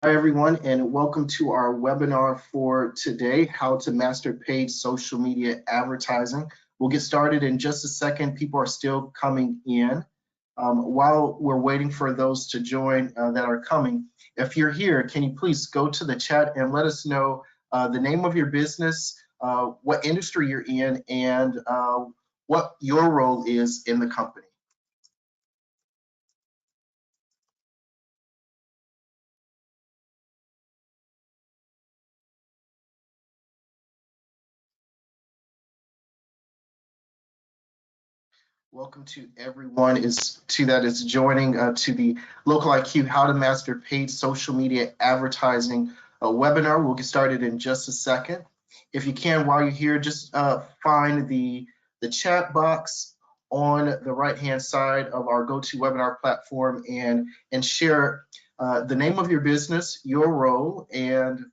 Hi, everyone, and welcome to our webinar for today, How to Master Paid Social Media Advertising. We'll get started in just a second. People are still coming in. While we're waiting for those to join that are coming, if you're here, can you please go to the chat and let us know the name of your business, what industry you're in, and what your role is in the company. Welcome to everyone that is joining to the Local IQ How to Master Paid Social Media Advertising webinar. We'll get started in just a second. If you can, while you're here, just find the chat box on the right-hand side of our GoToWebinar platform and share the name of your business, your role, and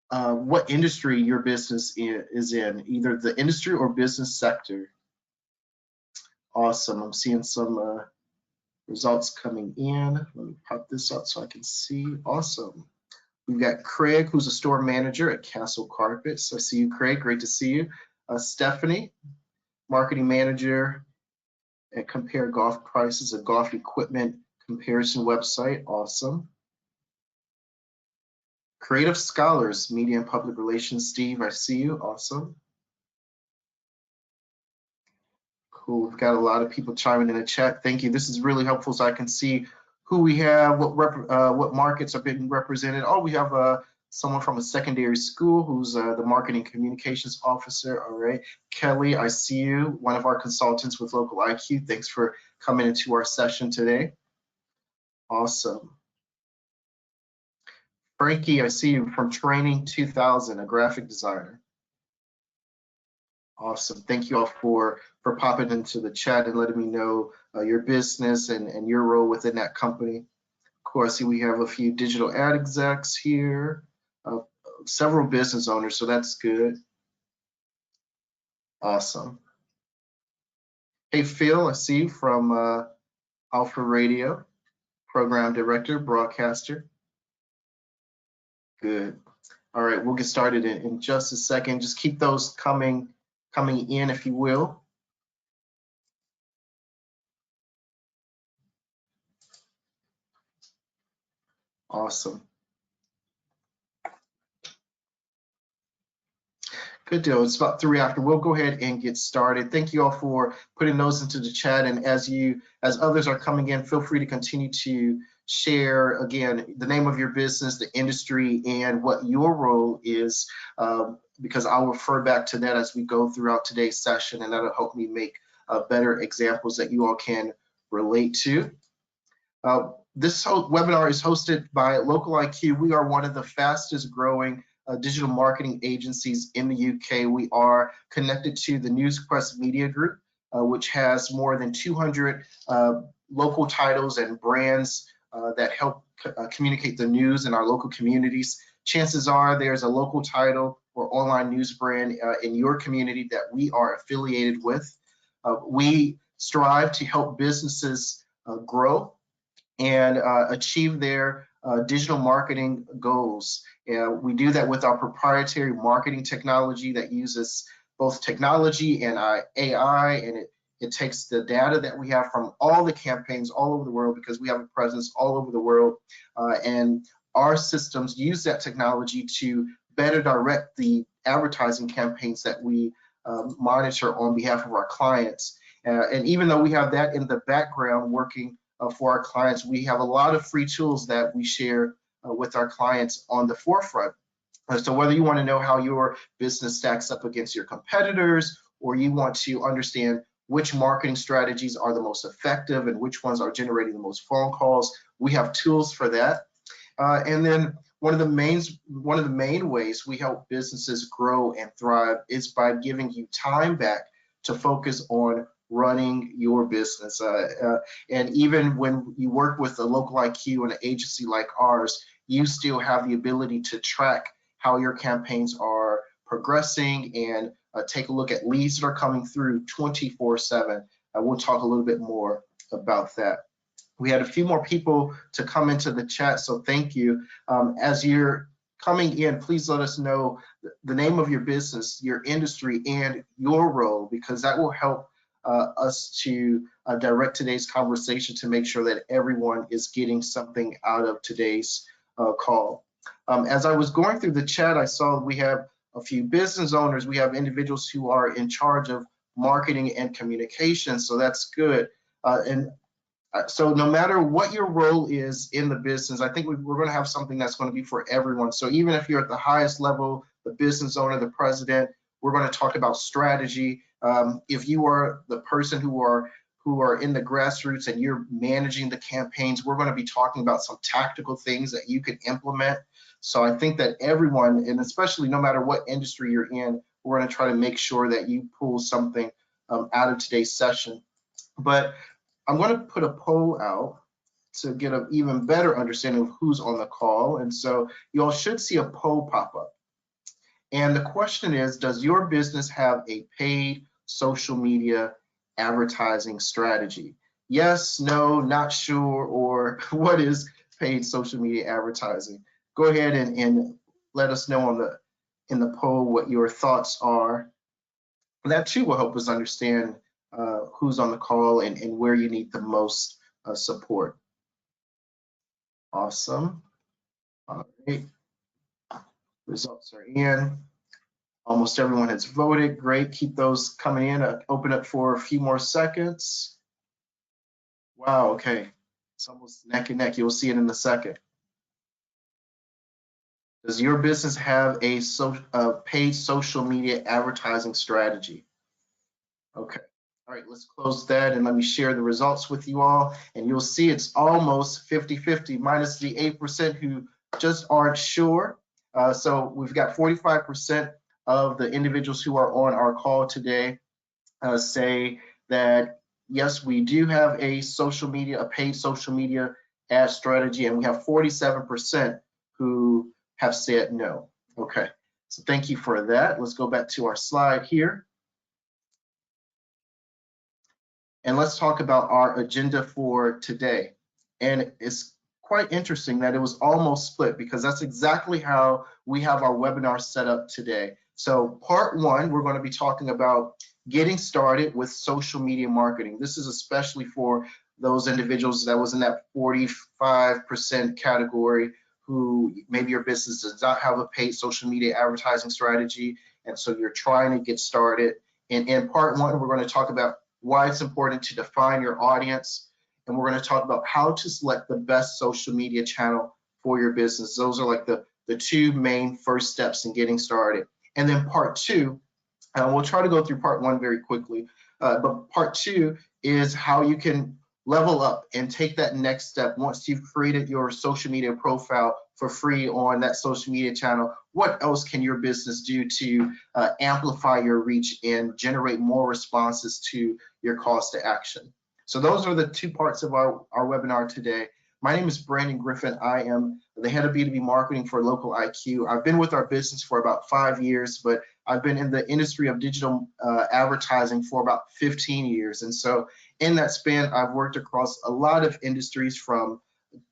what industry your business is in, either the industry or business sector. Awesome. I'm seeing some results coming in. Let me pop this up so I can see. Awesome. We've got Craig, who's a store manager at Castle Carpets. I see you, Craig. Great to see you. Stephanie, marketing manager at Compare Golf Prices, a golf equipment comparison website. Awesome. Creative Scholars, media and public relations. Steve, I see you. Awesome. Cool. We've got a lot of people chiming in the chat. Thank you. This is really helpful so I can see who we have, what markets are being represented. Oh, we have someone from a secondary school who's the marketing communications officer. All right. Kelly, I see you, one of our consultants with Local IQ. Thanks for coming into our session today. Awesome. Frankie, I see you from Training 2000, a graphic designer. Awesome. Thank you all for popping into the chat and letting me know your business and your role within that company. Of course, we have a few digital ad execs here, several business owners, so that's good. Awesome. Hey, Phil, I see you from Alpha Radio, program director, broadcaster. Good. All right, we'll get started in just a second. Just keep those coming in, if you will. Awesome. Good deal. It's about 3 after. We'll go ahead and get started. Thank you all for putting those into the chat. And as others are coming in, feel free to continue to share, again, the name of your business, the industry, and what your role is, because I'll refer back to that as we go throughout today's session, and that'll help me make better examples that you all can relate to. This webinar is hosted by Local IQ. We are one of the fastest growing digital marketing agencies in the UK. We are connected to the NewsQuest Media Group, which has more than 200 local titles and brands that help communicate the news in our local communities. Chances are there's a local title or online news brand in your community that we are affiliated with. We strive to help businesses grow and achieve their digital marketing goals. We do that with our proprietary marketing technology that uses both technology and AI, and it takes the data that we have from all the campaigns all over the world, because we have a presence all over the world, and our systems use that technology to better direct the advertising campaigns that we monitor on behalf of our clients. And even though we have that in the background working for our clients, we have a lot of free tools that we share with our clients on the forefront. So whether you want to know how your business stacks up against your competitors, or you want to understand which marketing strategies are the most effective and which ones are generating the most phone calls, we have tools for that. And then one of the main ways we help businesses grow and thrive is by giving you time back to focus on running your business. And even when you work with a Local IQ and an agency like ours, you still have the ability to track how your campaigns are progressing and take a look at leads that are coming through 24/7. We'll talk a little bit more about that. We had a few more people to come into the chat, so thank you. As you're coming in, please let us know the name of your business, your industry, and your role, because that will help us to direct today's conversation to make sure that everyone is getting something out of today's call. As I was going through the chat, I saw we have a few business owners. We have individuals who are in charge of marketing and communication, so that's good. So no matter what your role is in the business, I think we're going to have something that's going to be for everyone. So even if you're at the highest level, the business owner, the president, we're going to talk about strategy. If you are the person who are in the grassroots and you're managing the campaigns, we're going to be talking about some tactical things that you can implement. So I think that everyone, and especially no matter what industry you're in, we're going to try to make sure that you pull something out of today's session. But I'm going to put a poll out to get an even better understanding of who's on the call. And so you all should see a poll pop up. And the question is, does your business have a paid social media advertising strategy? Yes, no, not sure, or what is paid social media advertising? Go ahead and let us know in the poll what your thoughts are. That too will help us understand who's on the call and where you need the most support. Awesome. All right. Results are in. Almost everyone has voted. Great. Keep those coming in. Open up for a few more seconds. Wow. Okay. It's almost neck and neck. You'll see it in a second. Does your business have a paid social media advertising strategy? Okay. All right, let's close that and let me share the results with you all. And you'll see it's almost 50-50 minus the 8% who just aren't sure. So we've got 45% of the individuals who are on our call today say that, yes, we do have a paid social media ad strategy, and we have 47% who have said no. Okay, so thank you for that. Let's go back to our slide here. And let's talk about our agenda for today. And it's quite interesting that it was almost split, because that's exactly how we have our webinar set up today. So part one, we're going to be talking about getting started with social media marketing. This is especially for those individuals that was in that 45% category who maybe your business does not have a paid social media advertising strategy, and so you're trying to get started. And in part one, we're going to talk about why it's important to define your audience, and we're going to talk about how to select the best social media channel for your business. Those are like the two main first steps in getting started. And then part two, we'll try to go through part one very quickly, but part two is how you can level up and take that next step. Once you've created your social media profile for free on that social media channel, what else can your business do to amplify your reach and generate more responses to your calls to action? So those are the two parts of our webinar today. My name is Brandon Griffin. I am the head of B2B marketing for Local IQ. I've been with our business for about 5 years, but I've been in the industry of digital advertising for about 15 years. And so in that span, I've worked across a lot of industries, from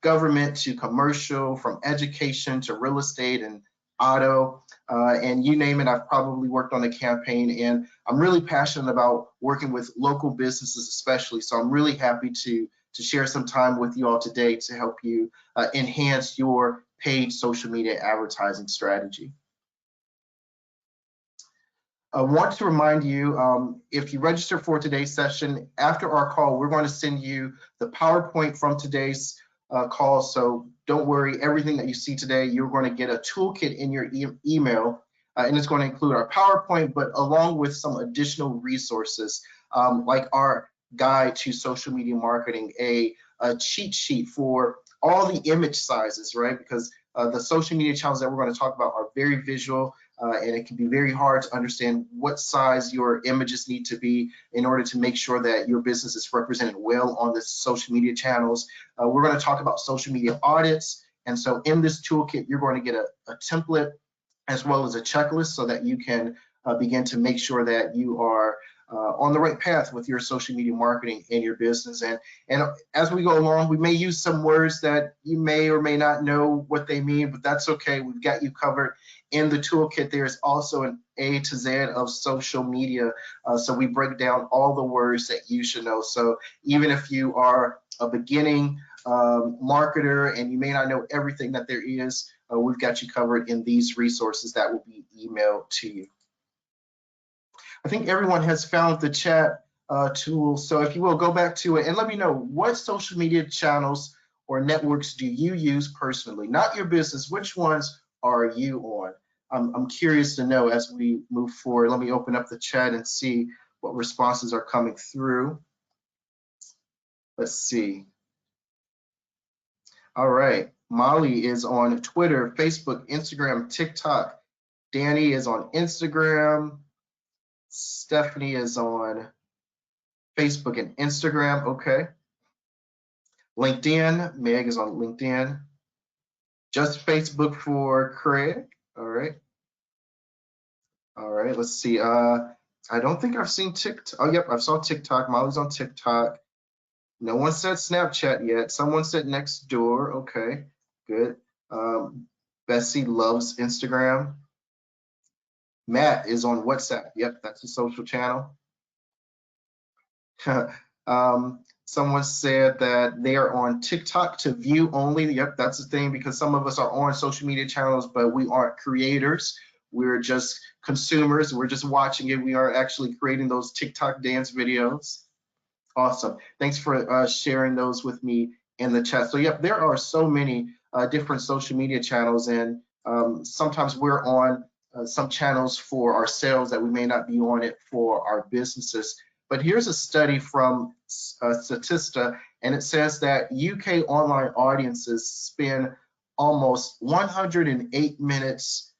government to commercial, from education to real estate and auto, and you name it, I've probably worked on a campaign. And I'm really passionate about working with local businesses especially. So I'm really happy to share some time with you all today to help you enhance your paid social media advertising strategy. I want to remind you, if you register for today's session, after our call, we're going to send you the PowerPoint from today's call. So don't worry, everything that you see today, you're going to get a toolkit in your email, and it's going to include our PowerPoint, but along with some additional resources, like our guide to social media marketing, a cheat sheet for all the image sizes, right? Because the social media channels that we're going to talk about are very visual, and it can be very hard to understand what size your images need to be in order to make sure that your business is represented well on the social media channels. We're going to talk about social media audits, and so in this toolkit, you're going to get a template as well as a checklist so that you can begin to make sure that you are on the right path with your social media marketing and your business. And as we go along, we may use some words that you may or may not know what they mean, but that's okay. We've got you covered. In the toolkit, there's also an A to Z of social media. So we break down all the words that you should know. So even if you are a beginning marketer and you may not know everything that there is, we've got you covered in these resources that will be emailed to you. I think everyone has found the chat tool. So if you will, go back to it and let me know, what social media channels or networks do you use personally? Not your business, which ones are you on? I'm curious to know as we move forward. Let me open up the chat and see what responses are coming through. Let's see. All right, Molly is on Twitter, Facebook, Instagram, TikTok. Danny is on Instagram. Stephanie is on Facebook and Instagram. Okay. LinkedIn. Meg is on LinkedIn. Just Facebook for Craig. All right. All right. Let's see. I don't think I've seen TikTok. Oh, yep. I saw TikTok. Molly's on TikTok. No one said Snapchat yet. Someone said Nextdoor. Okay. Good. Bessie loves Instagram. Matt is on WhatsApp. Yep, that's a social channel. Someone said that they are on TikTok to view only. Yep, that's the thing, because some of us are on social media channels, but we aren't creators. We're just consumers. We're just watching it. We aren't actually creating those TikTok dance videos. Awesome. Thanks for sharing those with me in the chat. So, yep, there are so many different social media channels, and sometimes we're on some channels for ourselves that we may not be on it for our businesses. But here's a study from Statista, and it says that UK online audiences spend almost 108 minutes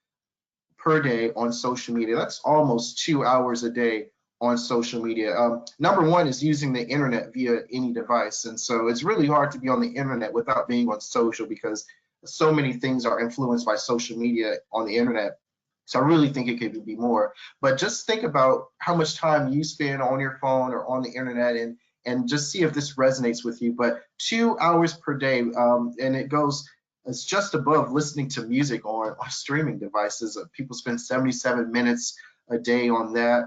per day on social media. That's almost 2 hours a day on social media. Number one is using the internet via any device. And so it's really hard to be on the internet without being on social, because so many things are influenced by social media on the internet. So I really think it could be more. But just think about how much time you spend on your phone or on the internet, and just see if this resonates with you. But 2 hours per day, and it's just above listening to music on streaming devices. People spend 77 minutes a day on that.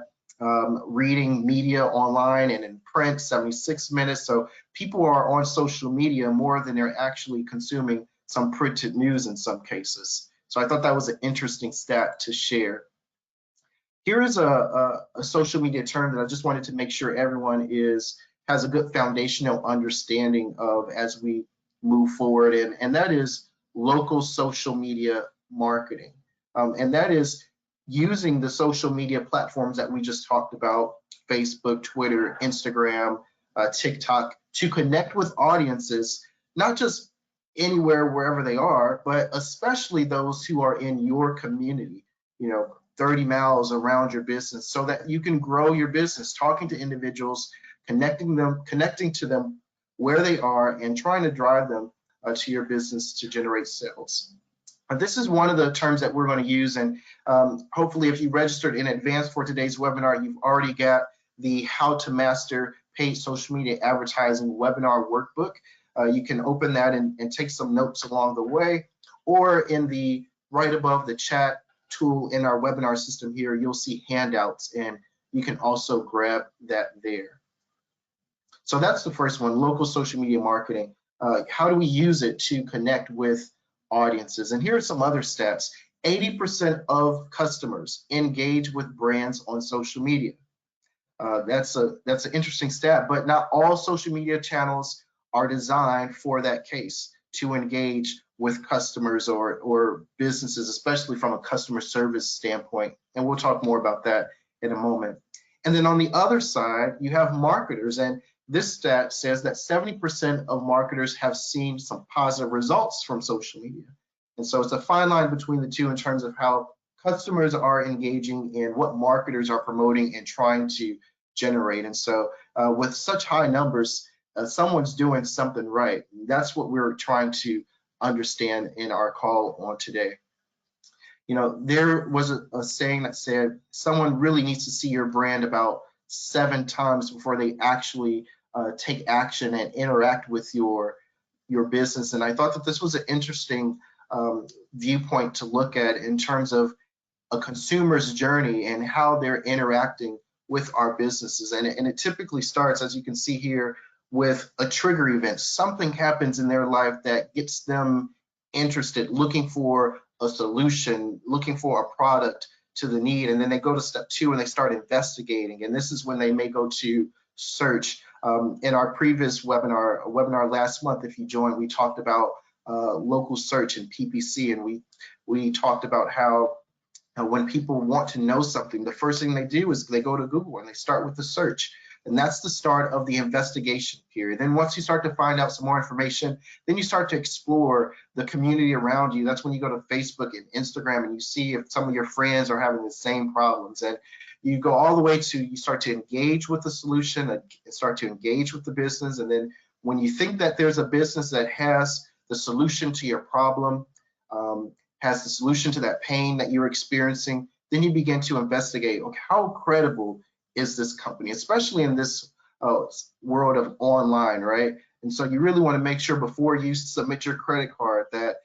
Reading media online and in print, 76 minutes. So people are on social media more than they're actually consuming some printed news in some cases. So I thought that was an interesting stat to share. Here is a social media term that I just wanted to make sure everyone has a good foundational understanding of as we move forward, and that is local social media marketing. And that is using the social media platforms that we just talked about, Facebook, Twitter, Instagram, TikTok, to connect with audiences, not just anywhere, wherever they are, but especially those who are in your community, 30 miles around your business, so that you can grow your business, talking to individuals, connecting to them where they are, and trying to drive them to your business to generate sales. This is one of the terms that we're going to use, and hopefully if you registered in advance for today's webinar, you've already got the How to Master Paid Social Media Advertising webinar workbook. You can open that and take some notes along the way, or in the right above the chat tool in our webinar system here, you'll see handouts, and you can also grab that there. So that's the first one, local social media marketing. How do we use it to connect with audiences? And here are some other stats. 80% of customers engage with brands on social media. That's an interesting stat, but not all social media channels are designed for that case, to engage with customers or businesses, especially from a customer service standpoint. And we'll talk more about that in a moment. And then on the other side, you have marketers, and this stat says that 70% of marketers have seen some positive results from social media. And so it's a fine line between the two in terms of how customers are engaging and what marketers are promoting and trying to generate. And so with such high numbers, someone's doing something right. That's what we're trying to understand in our call on today. There was a saying that said, someone really needs to see your brand about 7 times before they actually take action and interact with your business. And I thought that this was an interesting viewpoint to look at in terms of a consumer's journey and how they're interacting with our businesses. And it typically starts, as you can see here, with a trigger event. Something happens in their life that gets them interested, looking for a solution, looking for a product to the need. And then they go to step 2 and they start investigating. And this is when they may go to search. In our previous webinar last month, if you joined, we talked about local search and PPC, and we talked about how when people want to know something, the first thing they do is they go to Google and they start with the search. And that's the start of the investigation period. Then once you start to find out some more information, then you start to explore the community around you. That's when you go to Facebook and Instagram and you see if some of your friends are having the same problems. And you go all the way to, you start to engage with the solution and start to engage with the business. And then when you think that there's a business that has the solution to your problem, has the solution to that pain that you're experiencing, then you begin to investigate, okay, how credible is this company, especially in this world of online, right? And so you really want to make sure before you submit your credit card that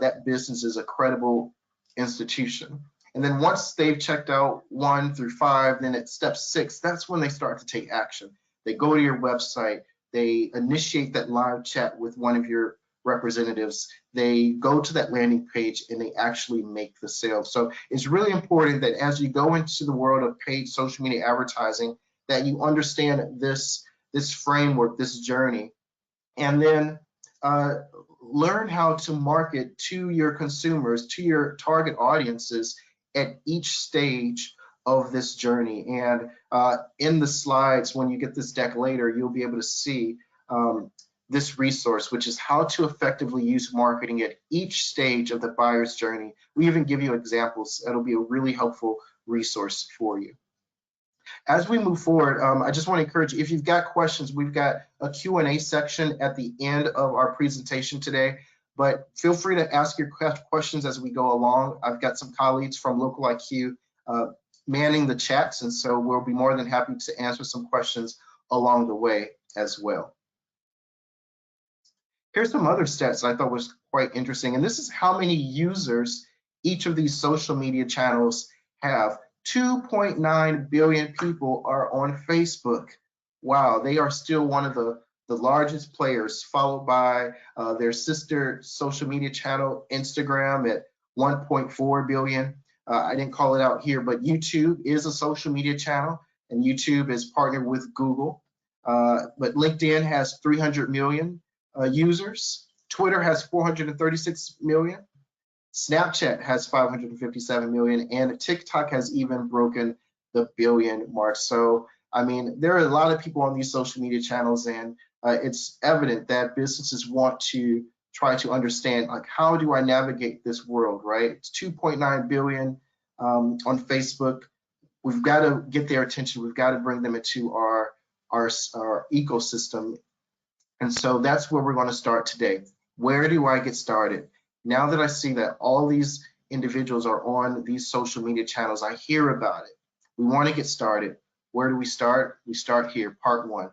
that business is a credible institution. And then once they've checked out 1 through 5, then at step 6, that's when they start to take action. They go to your website, they initiate that live chat with one of your representatives, they go to that landing page and they actually make the sale. So it's really important that as you go into the world of paid social media advertising, that you understand this framework, this journey, and then learn how to market to your consumers, to your target audiences at each stage of this journey. And in the slides, when you get this deck later, you'll be able to see this resource, which is how to effectively use marketing at each stage of the buyer's journey. We even give you examples. That'll be a really helpful resource for you. As we move forward, I just want to encourage you, if you've got questions, we've got a Q&A section at the end of our presentation today, but feel free to ask your questions as we go along. I've got some colleagues from Local IQ manning the chats, and so we'll be more than happy to answer some questions along the way as well. Here's some other stats I thought was quite interesting, and this is how many users each of these social media channels have. 2.9 billion people are on Facebook. Wow, they are still one of the largest players, followed by their sister social media channel, Instagram, at 1.4 billion. I didn't call it out here, but YouTube is a social media channel, and YouTube is partnered with Google. But LinkedIn has 300 million users. Twitter has 436 million. Snapchat has 557 million, and TikTok has even broken the billion mark. So, I mean, there are a lot of people on these social media channels, and it's evident that businesses want to try to understand, like, how do I navigate this world, right? It's 2.9 billion on Facebook. We've got to get their attention. We've got to bring them into our ecosystem. And so that's where we're going to start today. Where do I get started? Now that I see that all these individuals are on these social media channels, I hear about it. We want to get started. Where do we start? We start here, part 1.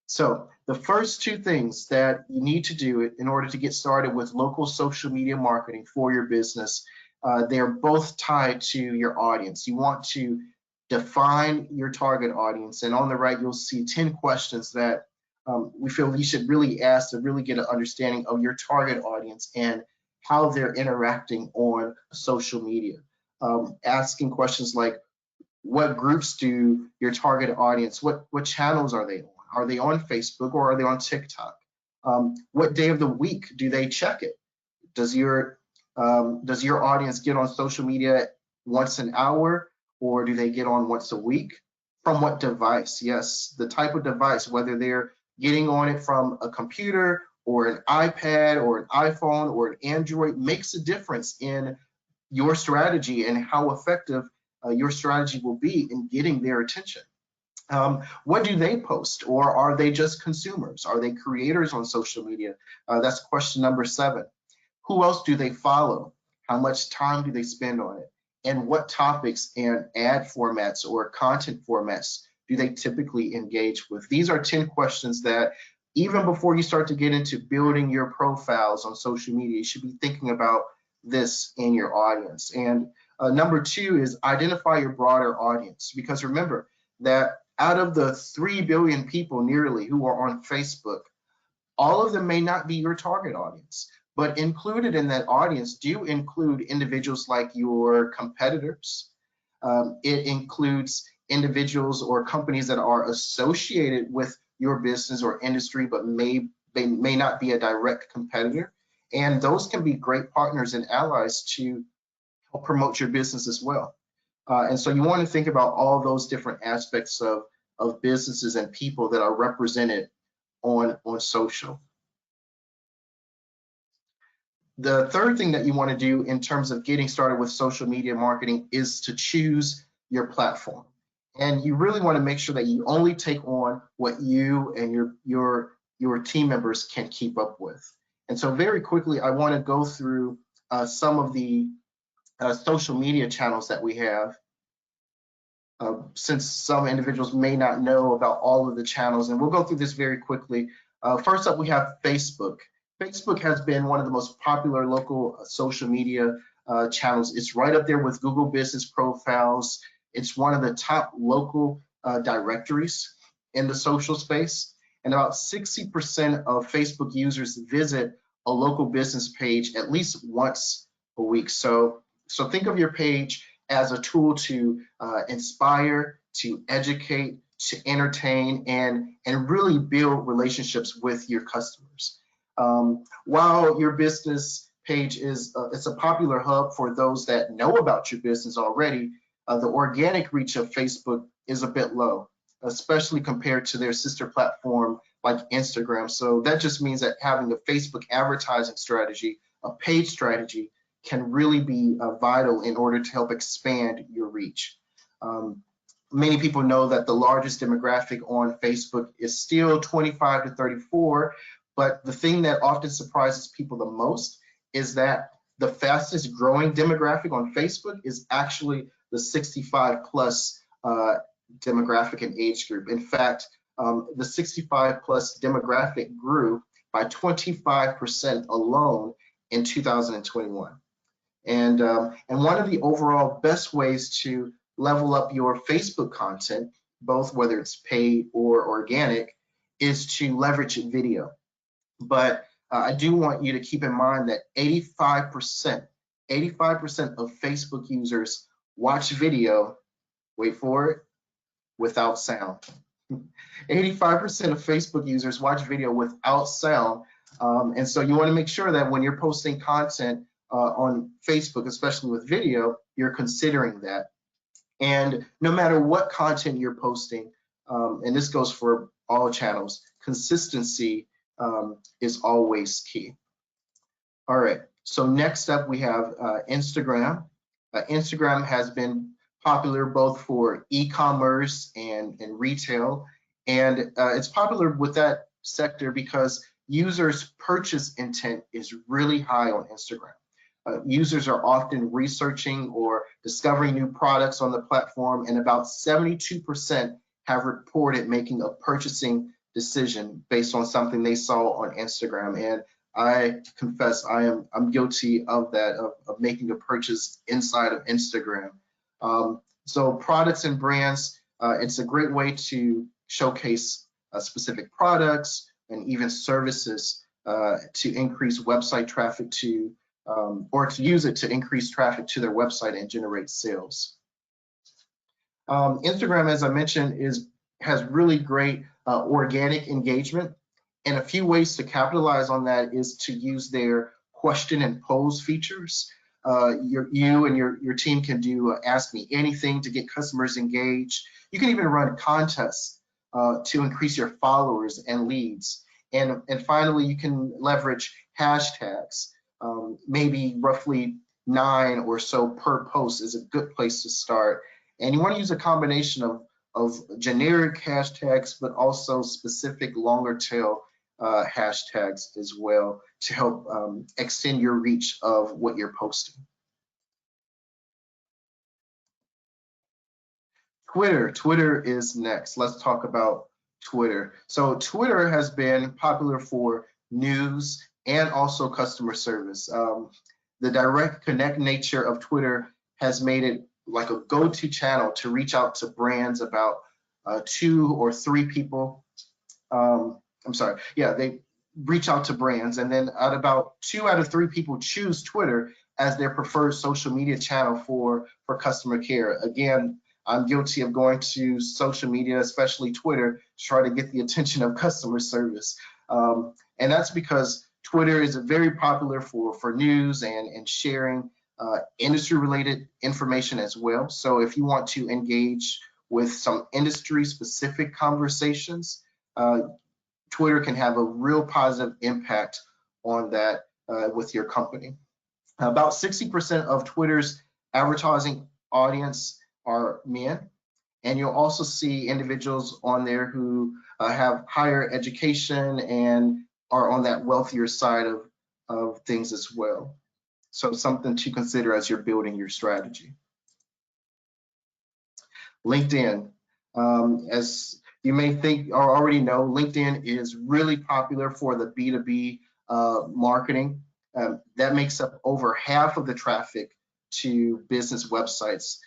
So the first 2 things that you need to do in order to get started with local social media marketing for your business, they're both tied to your audience. You want to define your target audience, and on the right, you'll see 10 questions that we feel you should really ask to really get an understanding of your target audience and how they're interacting on social media. Asking questions like, what groups do your target audience, what channels are they on? Are they on Facebook or are they on TikTok? What day of the week do they check it? Does your audience get on social media once an hour, or do they get on once a week? From what device? Yes, the type of device, whether they're getting on it from a computer or an iPad or an iPhone or an Android, makes a difference in your strategy and how effective your strategy will be in getting their attention. What do they post, or are they just consumers? Are they creators on social media? That's question number 7. Who else do they follow? How much time do they spend on it? And what topics and ad formats or content formats do they typically engage with? These are 10 questions that even before you start to get into building your profiles on social media, you should be thinking about this in your audience. And number 2 is identify your broader audience, because remember that out of the 3 billion people nearly who are on Facebook, all of them may not be your target audience, but included in that audience do include individuals like your competitors. It includes individuals or companies that are associated with your business or industry, but they may not be a direct competitor. And those can be great partners and allies to help promote your business as well. And so you want to think about all those different aspects of businesses and people that are represented on social. The third thing that you want to do in terms of getting started with social media marketing is to choose your platform. And you really want to make sure that you only take on what you and your team members can keep up with. And so very quickly, I want to go through some of the social media channels that we have, since some individuals may not know about all of the channels, and we'll go through this very quickly. First up, we have Facebook. Facebook has been one of the most popular local social media channels. It's right up there with Google Business Profiles. It's one of the top local directories in the social space. And about 60% of Facebook users visit a local business page at least once a week. So think of your page as a tool to inspire, to educate, to entertain, and really build relationships with your customers. While your business page is it's a popular hub for those that know about your business already, the organic reach of Facebook is a bit low, especially compared to their sister platform like Instagram. So that just means that having a Facebook advertising strategy, a paid strategy, can really be vital in order to help expand your reach. Many people know that the largest demographic on Facebook is still 25 to 34, but the thing that often surprises people the most is that the fastest growing demographic on Facebook is actually the 65 plus demographic and age group. In fact, the 65 plus demographic grew by 25% alone in 2021. And one of the overall best ways to level up your Facebook content, both whether it's paid or organic, is to leverage video. But I do want you to keep in mind that 85% of Facebook users watch video, wait for it, without sound. 85% of Facebook users watch video without sound. And so you want to make sure that when you're posting content on Facebook, especially with video, you're considering that. And no matter what content you're posting, and this goes for all channels, consistency is always key. All right, so next up we have Instagram. Instagram has been popular both for e-commerce and retail, and it's popular with that sector because users' purchase intent is really high on Instagram. Users are often researching or discovering new products on the platform, and about 72% have reported making a purchasing decision based on something they saw on Instagram. And I confess I'm guilty of that, of making a purchase inside of Instagram. So products and brands, it's a great way to showcase specific products and even services to increase website traffic to or to use it to increase traffic to their website and generate sales. Instagram, as I mentioned, has really great organic engagement, and a few ways to capitalize on that is to use their question and pose features. You and your team can do Ask Me Anything to get customers engaged. You can even run contests to increase your followers and leads. And finally, you can leverage hashtags. Maybe roughly 9 or so per post is a good place to start. And you want to use a combination of generic hashtags, but also specific longer tail hashtags as well to help extend your reach of what you're posting. Twitter is next. Let's talk about Twitter. So Twitter has been popular for news and also customer service. The direct connect nature of Twitter has made it like a go-to channel to reach out to brands about 2 or 3 people. I'm sorry, yeah, they reach out to brands, and then at about 2 out of 3 people choose Twitter as their preferred social media channel for customer care. Again, I'm guilty of going to social media, especially Twitter, to try to get the attention of customer service. And that's because Twitter is very popular for news and sharing industry-related information as well. So if you want to engage with some industry-specific conversations, Twitter can have a real positive impact on that with your company. About 60% of Twitter's advertising audience are men, and you'll also see individuals on there who have higher education and are on that wealthier side of things as well. So something to consider as you're building your strategy. LinkedIn, as you may think or already know, LinkedIn is really popular for the B2B marketing. That makes up over half of the traffic to business websites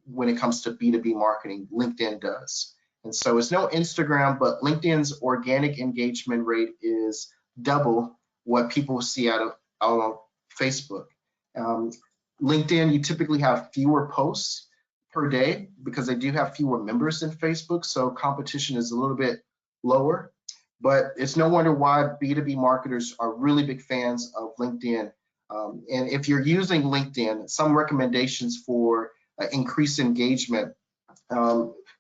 when it comes to B2B marketing. LinkedIn does. And so it's no Instagram, but LinkedIn's organic engagement rate is double what people see out of Facebook. LinkedIn, you typically have fewer posts per day because they do have fewer members than Facebook, so competition is a little bit lower. But it's no wonder why B2B marketers are really big fans of LinkedIn. And if you're using LinkedIn, some recommendations for increased engagement,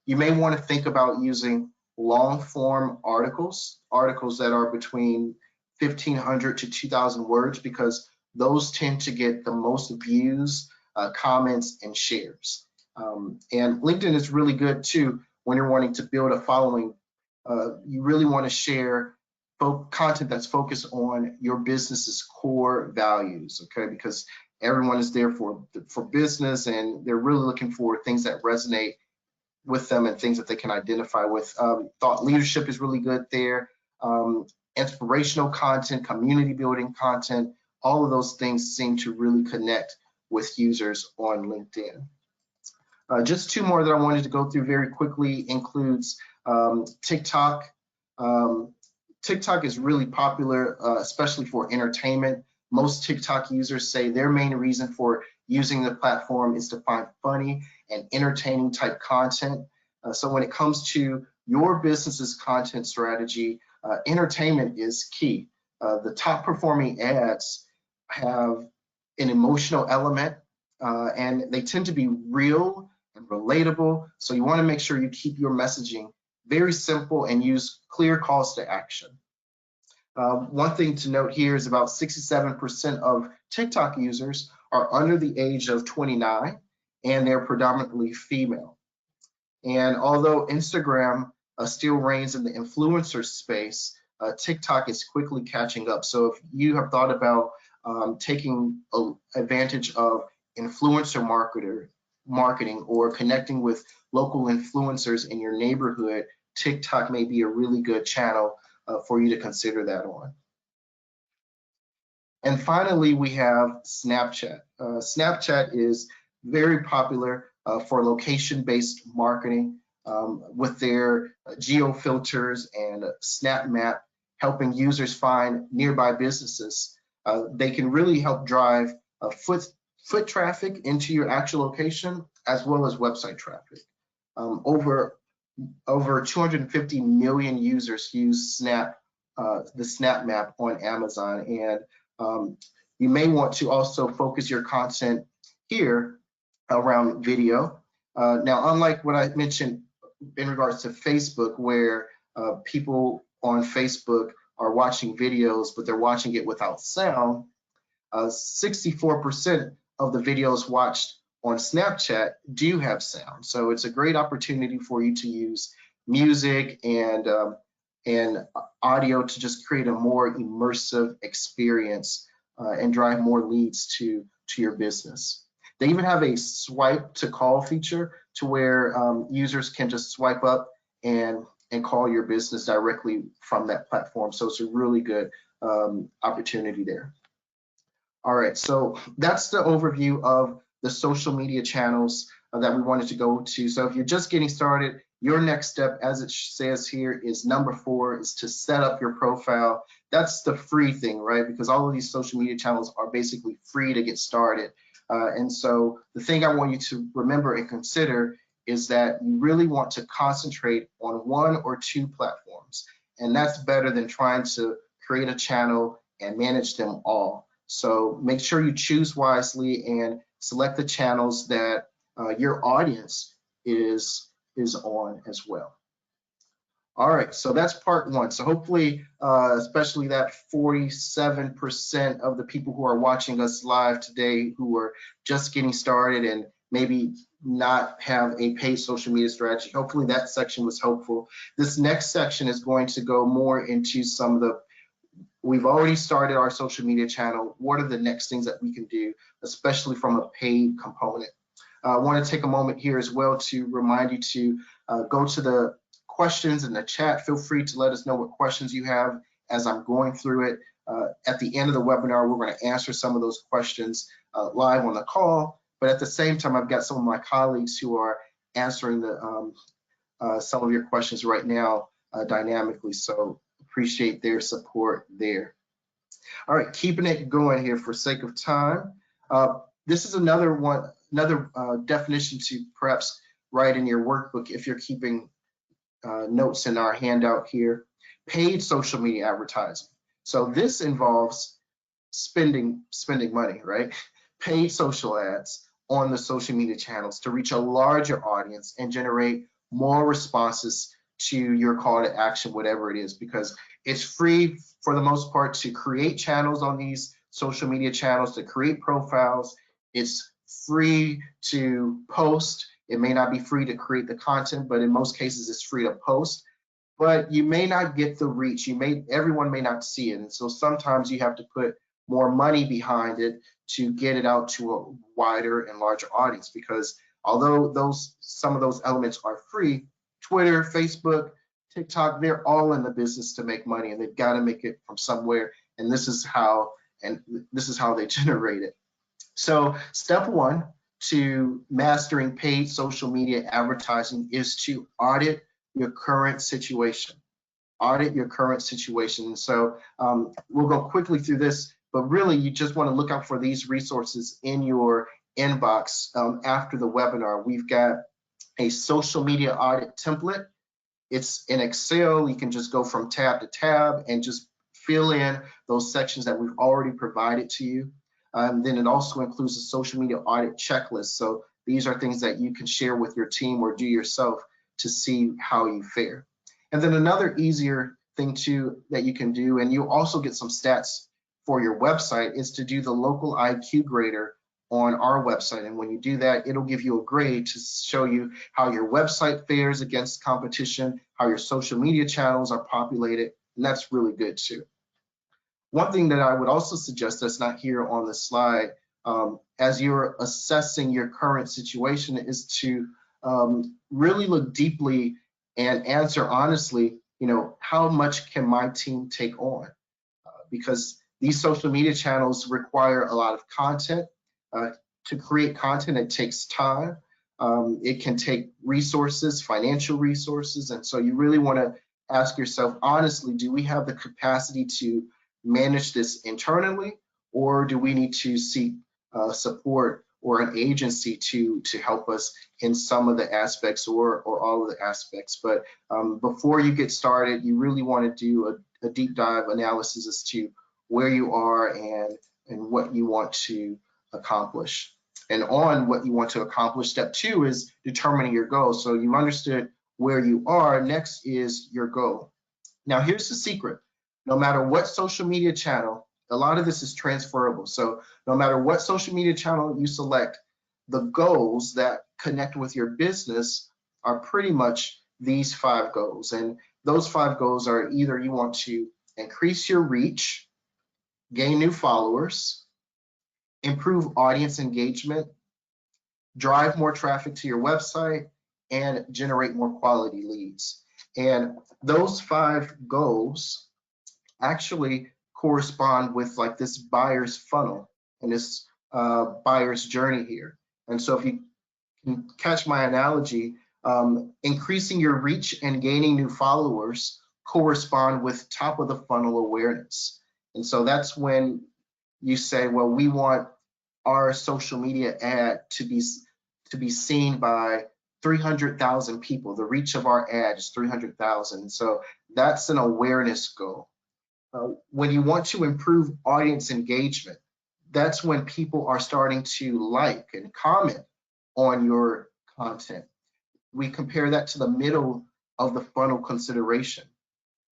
you may want to think about using long form articles that are between 1,500 to 2,000 words, because those tend to get the most views, comments, and shares. And LinkedIn is really good too when you're wanting to build a following. You really want to share content that's focused on your business's core values, okay? Because everyone is there for business, and they're really looking for things that resonate with them and things that they can identify with. Thought leadership is really good there. Inspirational content, community building content, all of those things seem to really connect with users on LinkedIn. Just 2 more that I wanted to go through very quickly includes TikTok. TikTok is really popular, especially for entertainment. Most TikTok users say their main reason for using the platform is to find funny and entertaining type content. So when it comes to your business's content strategy, entertainment is key. The top performing ads have an emotional element, and they tend to be real and relatable. So you want to make sure you keep your messaging very simple and use clear calls to action. One thing to note here is about 67% of TikTok users are under the age of 29, and they're predominantly female. And although Instagram still reigns in the influencer space, TikTok is quickly catching up. So if you have thought about taking advantage of influencer marketing or connecting with local influencers in your neighborhood, TikTok may be a really good channel for you to consider that on. And finally, we have Snapchat. Snapchat is very popular for location-based marketing with their geo filters and Snap Map, helping users find nearby businesses. They can really help drive foot traffic into your actual location, as well as website traffic. Over 250 million users use the Snap Map on Amazon, and you may want to also focus your content here around video. Now, unlike what I mentioned in regards to Facebook, where people on Facebook are watching videos, but they're watching it without sound, 64% of the videos watched on Snapchat do have sound. So it's a great opportunity for you to use music and audio to just create a more immersive experience and drive more leads to your business. They even have a swipe to call feature. to where users can just swipe up and call your business directly from that platform. So it's a really good opportunity there. All right, so that's the overview of the social media channels that we wanted to go to. So if you're just getting started, your next step, as it says here, is number 4, is to set up your profile. That's the free thing, right? Because all of these social media channels are basically free to get started. And so the thing I want you to remember and consider is that you really want to concentrate on 1 or 2 platforms. And that's better than trying to create a channel and manage them all. So make sure you choose wisely and select the channels that your audience is on as well. All right, so that's part 1. So hopefully, especially that 47% of the people who are watching us live today who are just getting started and maybe not have a paid social media strategy, hopefully that section was helpful. This next section is going to go more into some of the, we've already started our social media channel. What are the next things that we can do, especially from a paid component? I want to take a moment here as well to remind you to go to the questions in the chat. Feel free to let us know what questions you have as I'm going through it. At the end of the webinar, we're going to answer some of those questions live on the call. But at the same time, I've got some of my colleagues who are answering some of your questions right now dynamically. So appreciate their support there. All right, keeping it going here for sake of time. This is another definition to perhaps write in your workbook if you're keeping notes in our handout here. Paid social media advertising. So this involves spending money, right? Paid social ads on the social media channels to reach a larger audience and generate more responses to your call to action, whatever it is, because it's free for the most part to create channels on these social media channels, to create profiles. It's free to post. It may not be free to create the content, but in most cases it's free to post. But you may not get the reach. Everyone may not see it. And so sometimes you have to put more money behind it to get it out to a wider and larger audience, because although some of those elements are free, Twitter, Facebook, TikTok, they're all in the business to make money, and they've got to make it from somewhere. And this is how they generate it. So step 1 to mastering paid social media advertising is to audit your current situation. Audit your current situation. So we'll go quickly through this, but really you just want to look out for these resources in your inbox after the webinar. We've got a social media audit template. It's in Excel. You can just go from tab to tab and just fill in those sections that we've already provided to you. Then it also includes a social media audit checklist. So these are things that you can share with your team or do yourself to see how you fare. And then another easier thing too that you can do, and you'll also get some stats for your website, is to do the local IQ grader on our website. And when you do that, it'll give you a grade to show you how your website fares against competition, how your social media channels are populated, and that's really good too. One thing that I would also suggest that's not here on the slide, as you're assessing your current situation, is to really look deeply and answer honestly, how much can my team take on? Because these social media channels require a lot of content. To create content, it takes time. It can take resources, financial resources. And so you really want to ask yourself, honestly, do we have the capacity to manage this internally, or do we need to seek support or an agency to help us in some of the aspects or all of the aspects? But before you get started, you really want to do a deep dive analysis as to where you are and what you want to accomplish. And on what you want to accomplish, step 2 is determining your goal. So you understood where you are. Next is your goal. Now here's the secret. No matter what social media channel, a lot of this is transferable. So no matter what social media channel you select, the goals that connect with your business are pretty much these 5 goals. And those 5 goals are either you want to increase your reach, gain new followers, improve audience engagement, drive more traffic to your website, and generate more quality leads. And those 5 goals actually correspond with like this buyer's funnel and this buyer's journey here. And so if you can catch my analogy, increasing your reach and gaining new followers correspond with top of the funnel awareness. And so that's when you say, well, we want our social media ad to be seen by 300,000 people. The reach of our ad is 300,000. So that's an awareness goal. When you want to improve audience engagement, that's when people are starting to like and comment on your content. We compare that to the middle of the funnel consideration.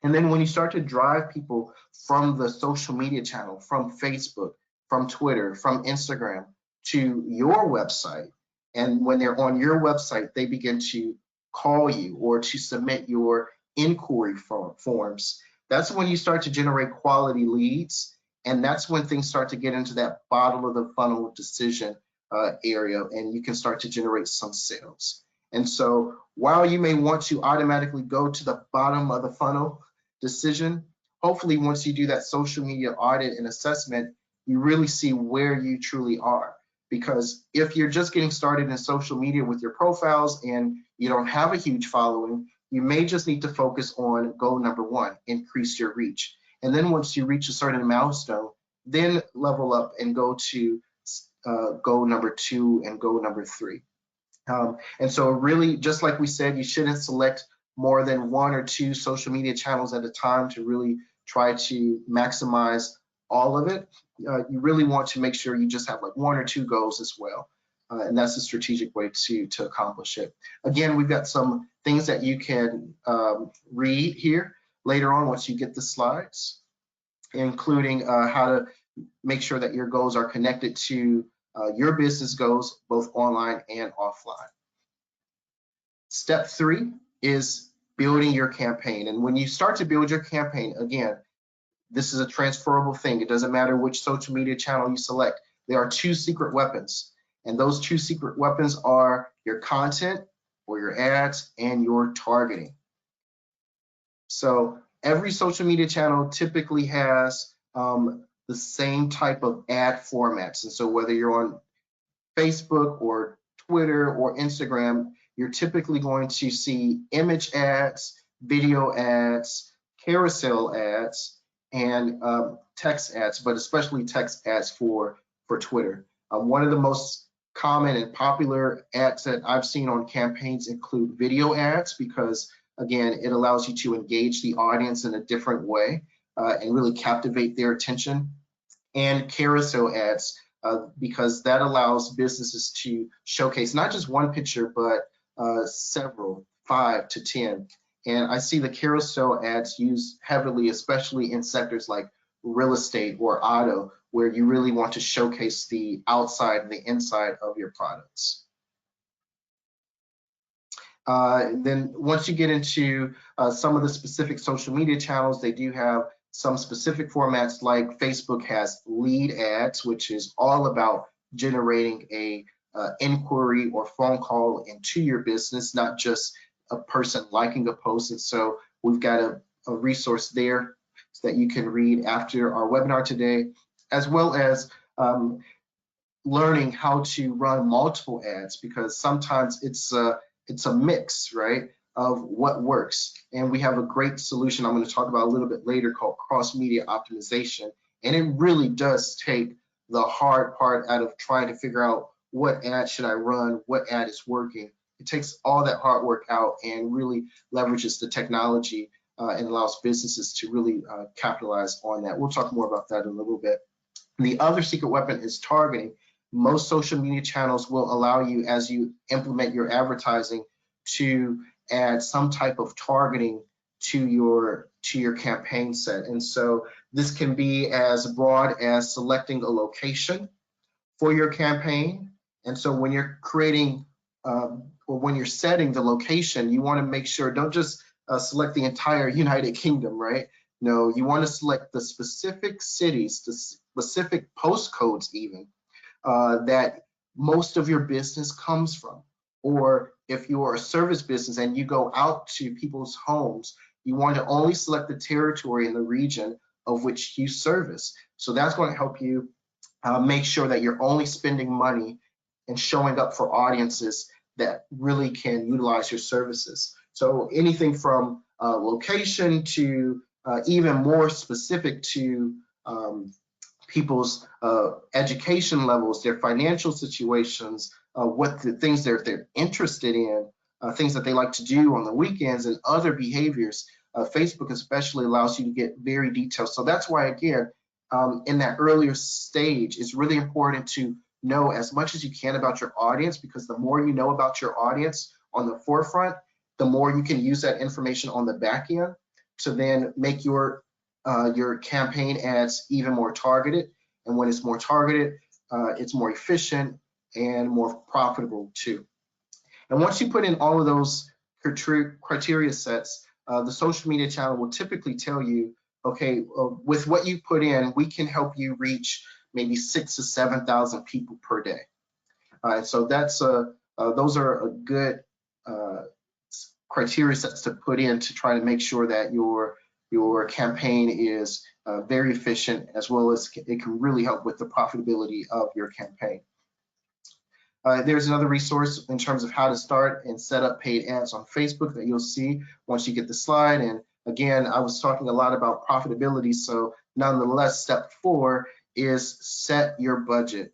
And then when you start to drive people from the social media channel, from Facebook, from Twitter, from Instagram to your website, and when they're on your website, they begin to call you or to submit your inquiry forms, that's when you start to generate quality leads. And that's when things start to get into that bottom of the funnel decision area, and you can start to generate some sales. And so while you may want to automatically go to the bottom of the funnel decision, hopefully once you do that social media audit and assessment, you really see where you truly are. Because if you're just getting started in social media with your profiles and you don't have a huge following, you may just need to focus on goal number 1, increase your reach. And then once you reach a certain milestone, then level up and go to goal number 2 and goal number 3. And so really, just like we said, you shouldn't select more than 1 or 2 social media channels at a time to really try to maximize all of it. You really want to make sure you just have like 1 or 2 goals as well. And that's a strategic way to accomplish it. Again, we've got some things that you can read here later on once you get the slides, including how to make sure that your goals are connected to your business goals, both online and offline. Step 3 is building your campaign. And when you start to build your campaign, again, this is a transferable thing. It doesn't matter which social media channel you select. There are 2 secret weapons. And those 2 secret weapons are your content or your ads and your targeting. So every social media channel typically has the same type of ad formats. And so whether you're on Facebook or Twitter or Instagram, you're typically going to see image ads, video ads, carousel ads, and text ads, but especially text ads for Twitter. One of the most common and popular ads that I've seen on campaigns include video ads, because again, it allows you to engage the audience in a different way and really captivate their attention. And carousel ads, because that allows businesses to showcase not just one picture, but several, 5 to 10. And I see the carousel ads used heavily, especially in sectors like real estate or auto, where you really want to showcase the outside and the inside of your products. Then once you get into some of the specific social media channels, they do have some specific formats, like Facebook has lead ads, which is all about generating a inquiry or phone call into your business, not just a person liking a post. And so we've got a resource there that you can read after our webinar today, as well as learning how to run multiple ads, because sometimes it's a mix, right, of what works. And we have a great solution I'm going to talk about a little bit later called cross-media optimization. And it really does take the hard part out of trying to figure out what ad should I run, what ad is working. It takes all that hard work out and really leverages the technology and allows businesses to really capitalize on that. We'll talk more about that in a little bit. The other secret weapon is targeting. Most social media channels will allow you, as you implement your advertising, to add some type of targeting to your campaign set. And so this can be as broad as selecting a location for your campaign. And so when you're creating or when you're setting the location, you want to make sure, don't just select the entire United Kingdom, right? No, you want to select the specific cities, the specific postcodes even, that most of your business comes from. Or if you're a service business and you go out to people's homes, you want to only select the territory and the region of which you service. So that's going to help you make sure that you're only spending money and showing up for audiences that really can utilize your services. So anything from location to even more specific to people's education levels, their financial situations, what the things they're interested in, things that they like to do on the weekends, and other behaviors. Facebook especially allows you to get very detailed. So that's why, again, in that earlier stage, it's really important to know as much as you can about your audience, because the more you know about your audience on the forefront, the more you can use that information on the back end to then make your campaign ads even more targeted. And when it's more targeted, it's more efficient and more profitable too. And once you put in all of those criteria sets, the social media channel will typically tell you, okay, with what you put in, we can help you reach maybe 6,000 to 7,000 people per day. So that's those are a good criteria sets to put in to try to make sure that your campaign is very efficient, as well as it can really help with the profitability of your campaign. There's another resource in terms of how to start and set up paid ads on Facebook that you'll see once you get the slide. And again, I was talking a lot about profitability, so nonetheless, step 4 is set your budget.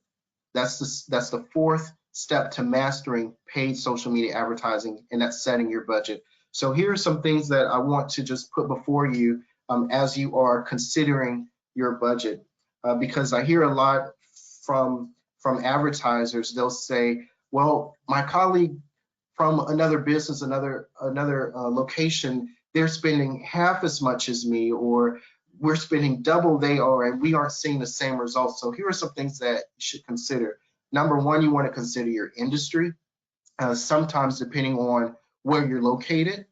That's the fourth step to mastering paid social media advertising, and that's setting your budget. So here are some things that I want to just put before you as you are considering your budget, because I hear a lot from advertisers. They'll say, well, my colleague from another business, another location, they're spending half as much as me, or we're spending double they are, and we aren't seeing the same results. So here are some things that you should consider. Number one, you want to consider your industry. Sometimes, depending on where you're located,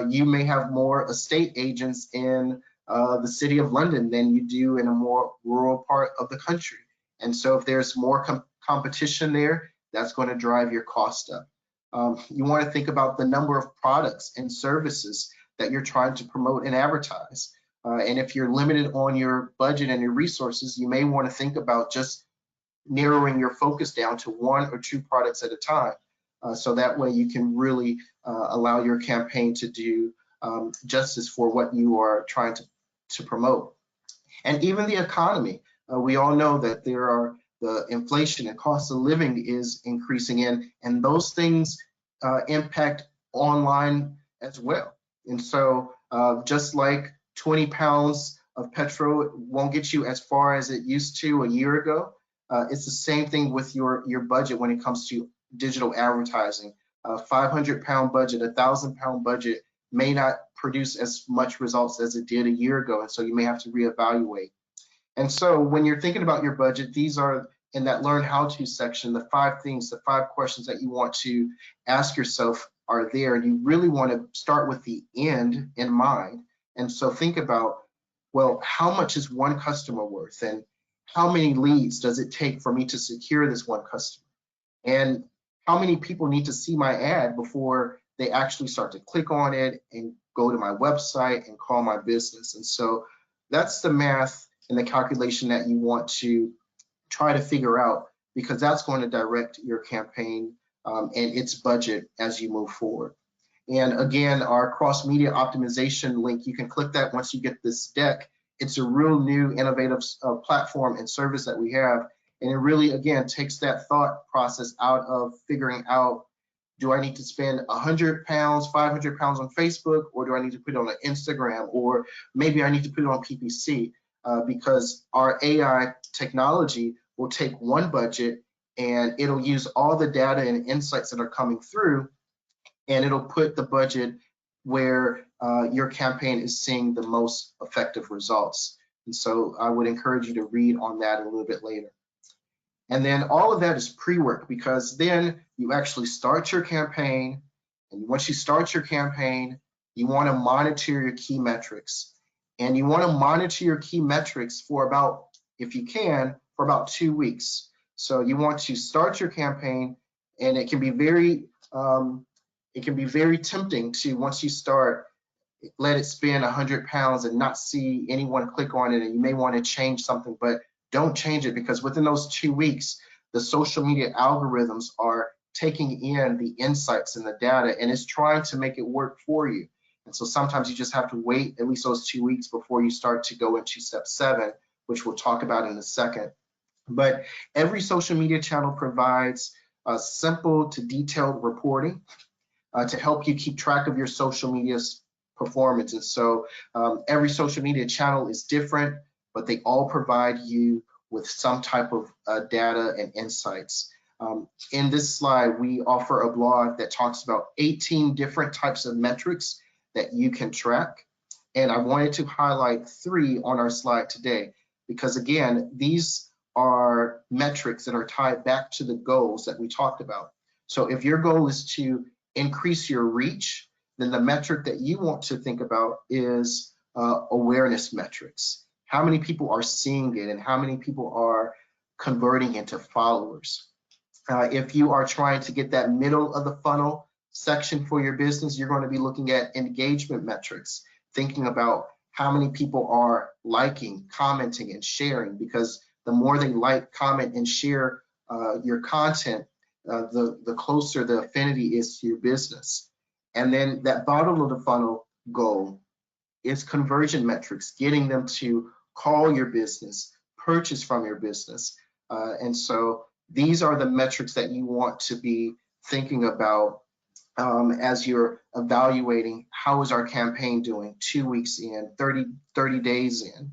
you may have more estate agents in the city of London than you do in a more rural part of the country. And so if there's more competition there, that's going to drive your cost up. You want to think about the number of products and services that you're trying to promote and advertise. And if you're limited on your budget and your resources, you may want to think about just narrowing your focus down to 1 or 2 products at a time. So that way you can really allow your campaign to do justice for what you are trying to promote. And even the economy. We all know that there are the inflation and cost of living is increasing and those things impact online as well. And so just like 20 pounds of petrol won't get you as far as it used to a year ago, it's the same thing with your budget when it comes to digital advertising. A 500-pound budget, a 1,000-pound budget may not produce as much results as it did a year ago, and so you may have to reevaluate. And so when you're thinking about your budget, these are in that learn how to section, the 5 things, the 5 questions that you want to ask yourself are there. And you really want to start with the end in mind. And so think about, well, how much is one customer worth? And how many leads does it take for me to secure this one customer? And how many people need to see my ad before they actually start to click on it and go to my website and call my business? And so that's the math and the calculation that you want to try to figure out, because that's going to direct your campaign and its budget as you move forward. And again, our cross-media optimization link, you can click that once you get this deck. It's a real new innovative platform and service that we have. And it really, again, takes that thought process out of figuring out, do I need to spend 100 pounds, 500 pounds on Facebook, or do I need to put it on Instagram, or maybe I need to put it on PPC? Because our AI technology will take one budget and it'll use all the data and insights that are coming through, and it'll put the budget where your campaign is seeing the most effective results. And so I would encourage you to read on that a little bit later. And then all of that is pre-work, because then you actually start your campaign, and once you start your campaign, you want to monitor your key metrics. And you want to monitor your key metrics for about, if you can, for about 2 weeks. So you want to start your campaign, and it can be very tempting to, once you start, let it spin 100 pounds and not see anyone click on it, and you may want to change something, but don't change it, because within those 2 weeks, the social media algorithms are taking in the insights and the data, and it's trying to make it work for you. And so sometimes you just have to wait at least those 2 weeks before you start to go into step 7, which we'll talk about in a second. But every social media channel provides simple to detailed reporting to help you keep track of your social media performance. And so every social media channel is different, but they all provide you with some type of data and insights. In this slide, we offer a blog that talks about 18 different types of metrics that you can track. And I wanted to highlight 3 on our slide today, because again, these are metrics that are tied back to the goals that we talked about. So if your goal is to increase your reach, then the metric that you want to think about is awareness metrics. How many people are seeing it, and how many people are converting into followers? If you are trying to get that middle of the funnel section for your business, you're going to be looking at engagement metrics, thinking about how many people are liking, commenting, and sharing, because the more they like, comment, and share your content, the closer the affinity is to your business. And then that bottom of the funnel goal is conversion metrics, getting them to call your business, purchase from your business. And so these are the metrics that you want to be thinking about as you're evaluating how is our campaign doing 2 weeks in, 30 days in.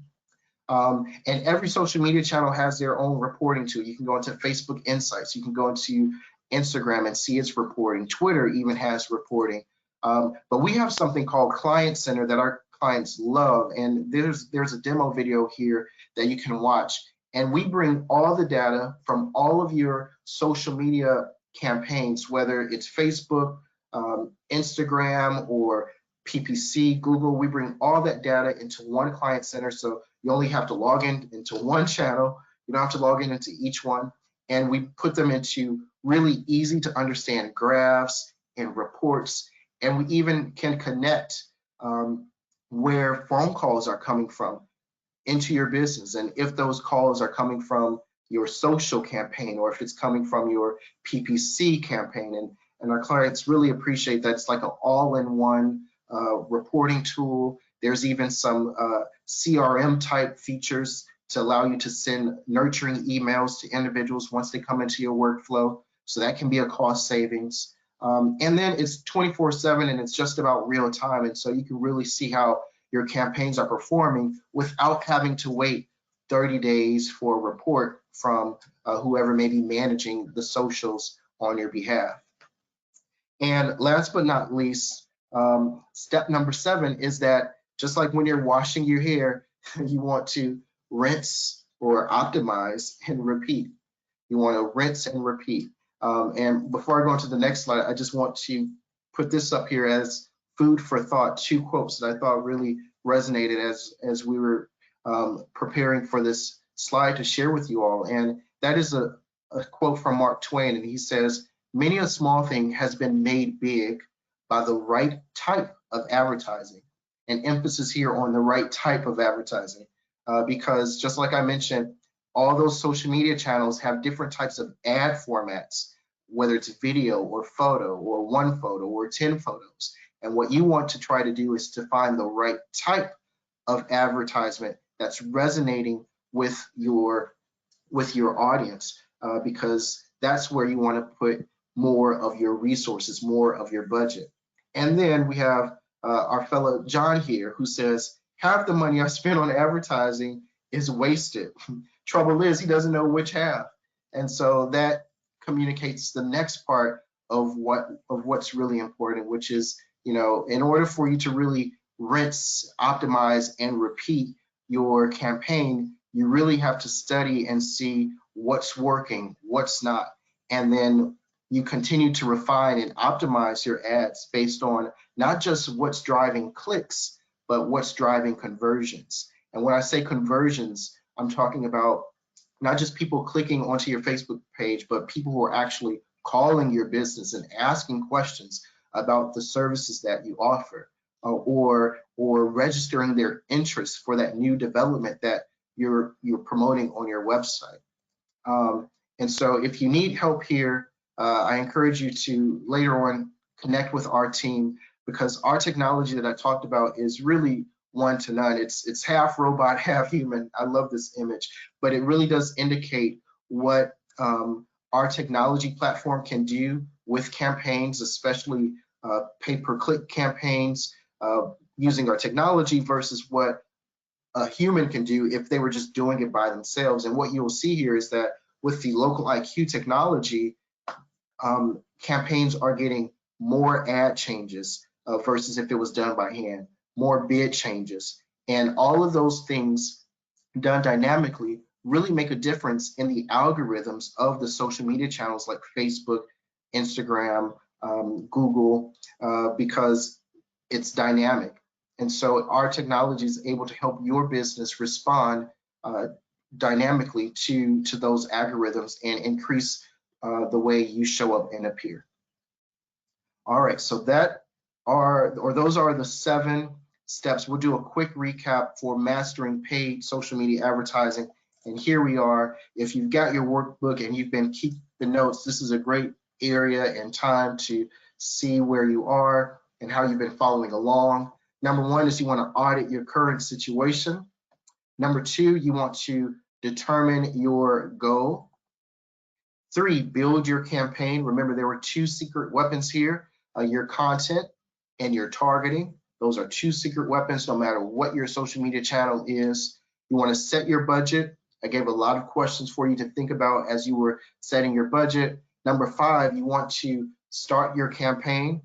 And every social media channel has their own reporting tool. You can go into Facebook Insights, you can go into Instagram and see its reporting. Twitter even has reporting. But we have something called Client Center that our clients love, and there's a demo video here that you can watch. And we bring all the data from all of your social media campaigns, whether it's Facebook, Instagram, or PPC, Google. We bring all that data into one Client Center, so you only have to log into one channel. You don't have to log into each one. And we put them into really easy to understand graphs and reports. And we even can connect where phone calls are coming from into your business, and if those calls are coming from your social campaign, or if it's coming from your PPC campaign. And our clients really appreciate that. It's like an all-in-one reporting tool. There's even some CRM type features to allow you to send nurturing emails to individuals once they come into your workflow. So that can be a cost savings. And then it's 24/7, and it's just about real time. And so you can really see how your campaigns are performing without having to wait 30 days for a report from whoever may be managing the socials on your behalf. And last but not least, step number 7 is that just like when you're washing your hair, you want to rinse or optimize and repeat. You want to rinse and repeat. And before I go on to the next slide, I just want to put this up here as food for thought, 2 quotes that I thought really resonated as we were preparing for this slide to share with you all. And that is a quote from Mark Twain, and he says, "Many a small thing has been made big by the right type of advertising." An emphasis here on the right type of advertising, because just like I mentioned, all those social media channels have different types of ad formats, whether it's video or photo or 1 photo or 10 photos. And what you want to try to do is to find the right type of advertisement that's resonating with your audience, because that's where you want to put more of your resources, more of your budget. And then we have our fellow John here, who says, "Half the money I spent on advertising is wasted. Trouble is, he doesn't know which half." And so that communicates the next part of what's really important, which is, you know, in order for you to really rinse, optimize, and repeat your campaign, you really have to study and see what's working, what's not. And then you continue to refine and optimize your ads based on not just what's driving clicks, but what's driving conversions. And when I say conversions, I'm talking about not just people clicking onto your Facebook page, but people who are actually calling your business and asking questions about the services that you offer, or registering their interest for that new development that you're promoting on your website. And so if you need help here, I encourage you to later on connect with our team, because our technology that I talked about is really one to none. It's half robot, half human. I love this image, but it really does indicate what our technology platform can do with campaigns, especially pay-per-click campaigns, using our technology versus what a human can do if they were just doing it by themselves. And what you'll see here is that with the local IQ technology, campaigns are getting more ad changes versus if it was done by hand, more bid changes. And all of those things done dynamically really make a difference in the algorithms of the social media channels like Facebook, Instagram, Google, because it's dynamic. And so our technology is able to help your business respond dynamically to those algorithms and increase the way you show up and appear. All right, so those are the 7 steps. We'll do a quick recap for mastering paid social media advertising. And here we are. If you've got your workbook and you've been keeping the notes, this is a great area and time to see where you are and how you've been following along. Number 1 is you want to audit your current situation. Number 2, you want to determine your goal. 3, build your campaign. Remember, there were 2 secret weapons here, your content and your targeting. Those are 2 secret weapons no matter what your social media channel is. You want to set your budget. I gave a lot of questions for you to think about as you were setting your budget. Number 5, you want to start your campaign.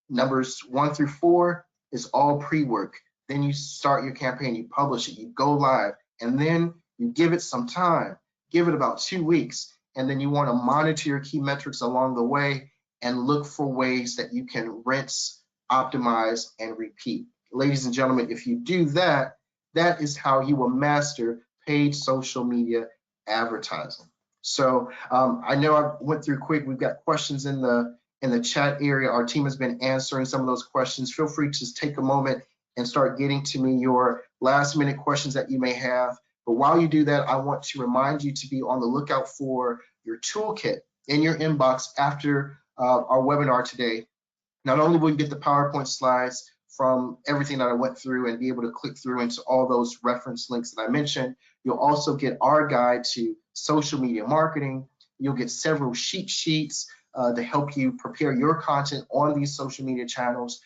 Numbers 1 through 4 is all pre-work. Then you start your campaign, you publish it, you go live, and then you give it some time. Give it about 2 weeks, and then you want to monitor your key metrics along the way and look for ways that you can rinse, optimize, and repeat. Ladies and gentlemen, if you do that, that is how you will master paid social media advertising. So I know I went through quick. We've got questions in the chat area. Our team has been answering some of those questions. Feel free to just take a moment and start getting to me your last minute questions that you may have. But while you do that, I want to remind you to be on the lookout for your toolkit in your inbox after our webinar today. Not only will you get the PowerPoint slides from everything that I went through and be able to click through into all those reference links that I mentioned, you'll also get our guide to social media marketing. You'll get several cheat sheets to help you prepare your content on these social media channels.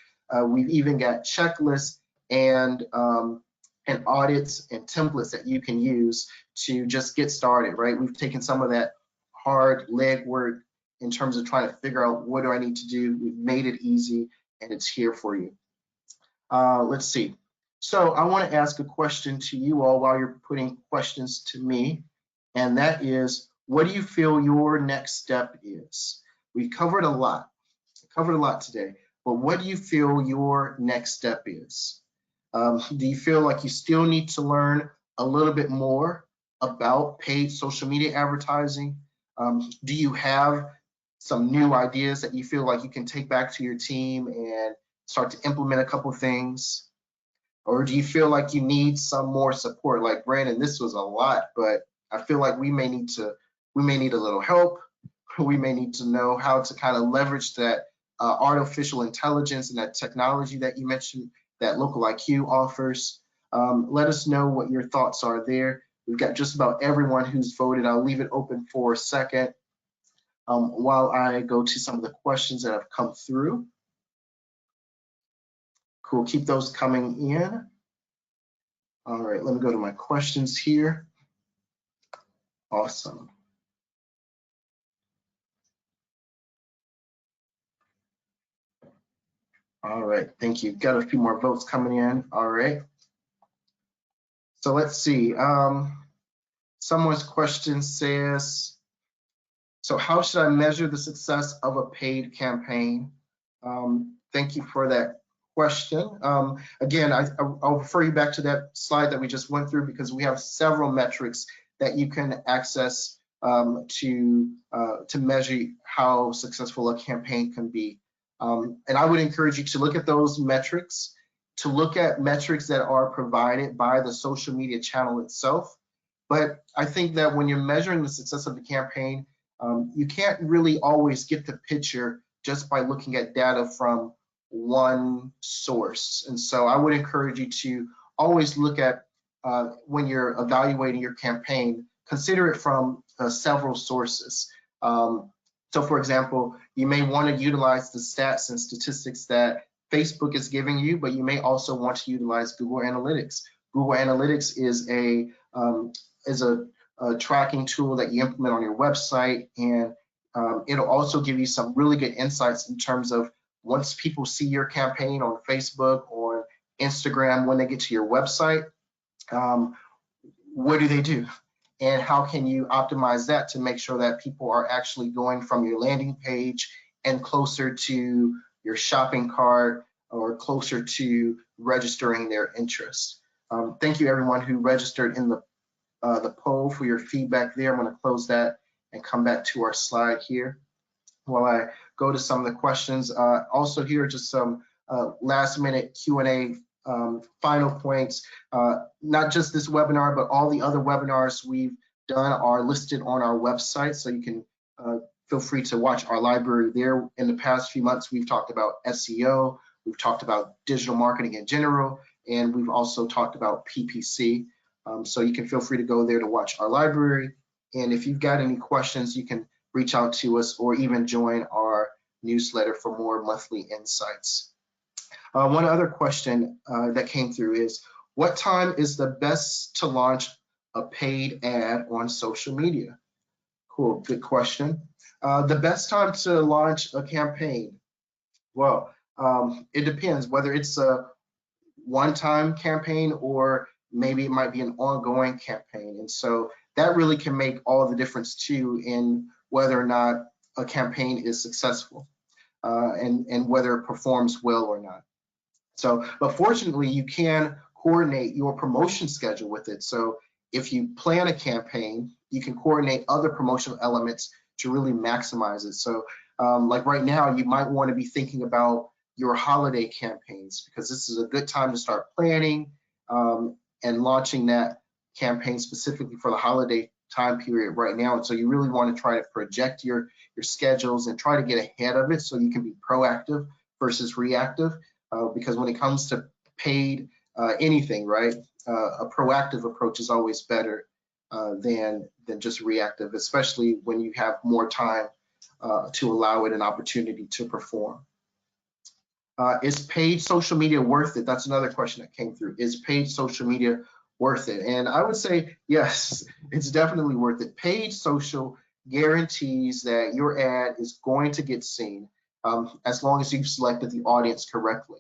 We've even got checklists and audits and templates that you can use to just get started, right? We've taken some of that hard legwork in terms of trying to figure out what do I need to do. We've made it easy and it's here for you. Let's see. So I want to ask a question to you all while you're putting questions to me, and that is, what do you feel your next step is? We covered a lot today, but what do you feel your next step is? Do you feel like you still need to learn a little bit more about paid social media advertising? Do you have some new ideas that you feel like you can take back to your team and start to implement a couple things? Or do you feel like you need some more support? Like, Brandon, this was a lot, but I feel like we may need a little help. We may need to know how to kind of leverage that artificial intelligence and that technology that you mentioned that Local IQ offers. Let us know what your thoughts are there. We've got just about everyone who's voted. I'll leave it open for a second while I go to some of the questions that have come through. Cool, keep those coming in. All right, let me go to my questions here. Awesome. All right, thank you. Got a few more votes coming in. All right. So let's see. Someone's question says, so how should I measure the success of a paid campaign? Thank you for that question. Again, I'll refer you back to that slide that we just went through because we have several metrics that you can access to measure how successful a campaign can be. And I would encourage you to look at those metrics, to look at metrics that are provided by the social media channel itself. But I think that when you're measuring the success of the campaign, you can't really always get the picture just by looking at data from one source. And so I would encourage you to always look at, when you're evaluating your campaign, consider it from several sources. So for example, you may want to utilize the stats and statistics that Facebook is giving you, but you may also want to utilize Google Analytics. Google Analytics is a tracking tool that you implement on your website, and it'll also give you some really good insights in terms of once people see your campaign on Facebook or Instagram, when they get to your website, what do they do? And how can you optimize that to make sure that people are actually going from your landing page and closer to your shopping cart or closer to registering their interest? Thank you everyone who registered in the poll for your feedback there. I'm going to close that and come back to our slide here while I go to some of the questions. Also here, just some last minute Q&A final points. Not just this webinar, but all the other webinars we've done are listed on our website, so you can feel free to watch our library there. In the past few months, we've talked about SEO, we've talked about digital marketing in general, and we've also talked about PPC. So you can feel free to go there to watch our library. And if you've got any questions, you can reach out to us or even join our newsletter for more monthly insights. One other question that came through is, what time is the best to launch a paid ad on social media? Cool, good question. The best time to launch a campaign? Well, it depends whether it's a one-time campaign or maybe it might be an ongoing campaign. And so that really can make all the difference too in whether or not a campaign is successful and whether it performs well or not. So, but fortunately, you can coordinate your promotion schedule with it. So if you plan a campaign, you can coordinate other promotional elements to really maximize it. So like right now, you might want to be thinking about your holiday campaigns, because this is a good time to start planning and launching that campaign specifically for the holiday time period right now. And so you really want to try to project your schedules and try to get ahead of it so you can be proactive versus reactive. Because when it comes to paid anything, right, a proactive approach is always better than just reactive, especially when you have more time to allow it an opportunity to perform. Is paid social media worth it? That's another question that came through. Is paid social media worth it? And I would say yes, it's definitely worth it. Paid social guarantees that your ad is going to get seen as long as you've selected the audience correctly.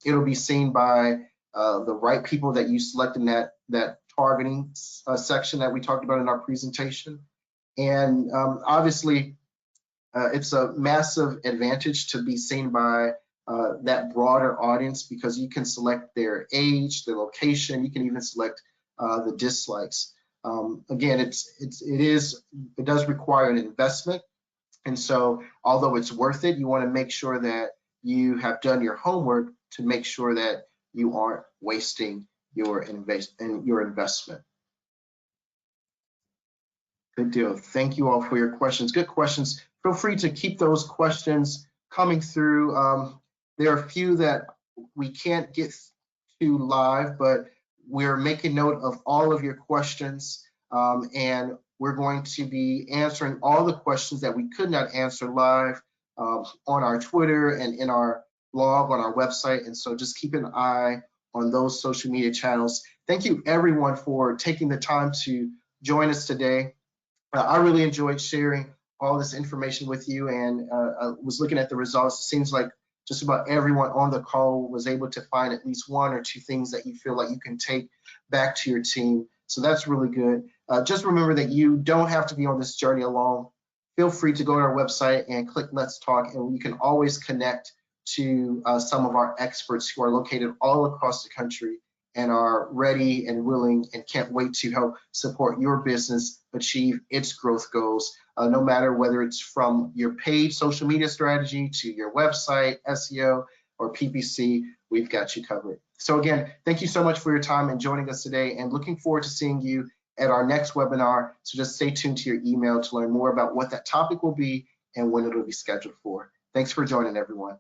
It'll be seen by the right people that you select in that targeting section that we talked about in our presentation. And obviously, it's a massive advantage to be seen by that broader audience, because you can select their age, their location, you can even select the dislikes. Again, it does require an investment. And so although it's worth it, you want to make sure that you have done your homework to make sure that you aren't wasting your investment. Good deal. Thank you all for your questions. Good questions. Feel free to keep those questions coming through. There are a few that we can't get to live, but we're making note of all of your questions, and we're going to be answering all the questions that we could not answer live on our Twitter and in our blog on our website. And so just keep an eye on those social media channels. Thank you everyone for taking the time to join us today. I really enjoyed sharing all this information with you, and I was looking at the results. It seems like just about everyone on the call was able to find at least one or two things that you feel like you can take back to your team. So that's really good. Just remember that you don't have to be on this journey alone. Feel free to go to our website and click Let's Talk, and you can always connect to some of our experts who are located all across the country and are ready and willing and can't wait to help support your business achieve its growth goals, no matter whether it's from your paid social media strategy to your website, SEO, or PPC. We've got you covered. So again, thank you so much for your time and joining us today, and looking forward to seeing you at our next webinar. So just stay tuned to your email to learn more about what that topic will be and when it'll be scheduled for. Thanks for joining, everyone.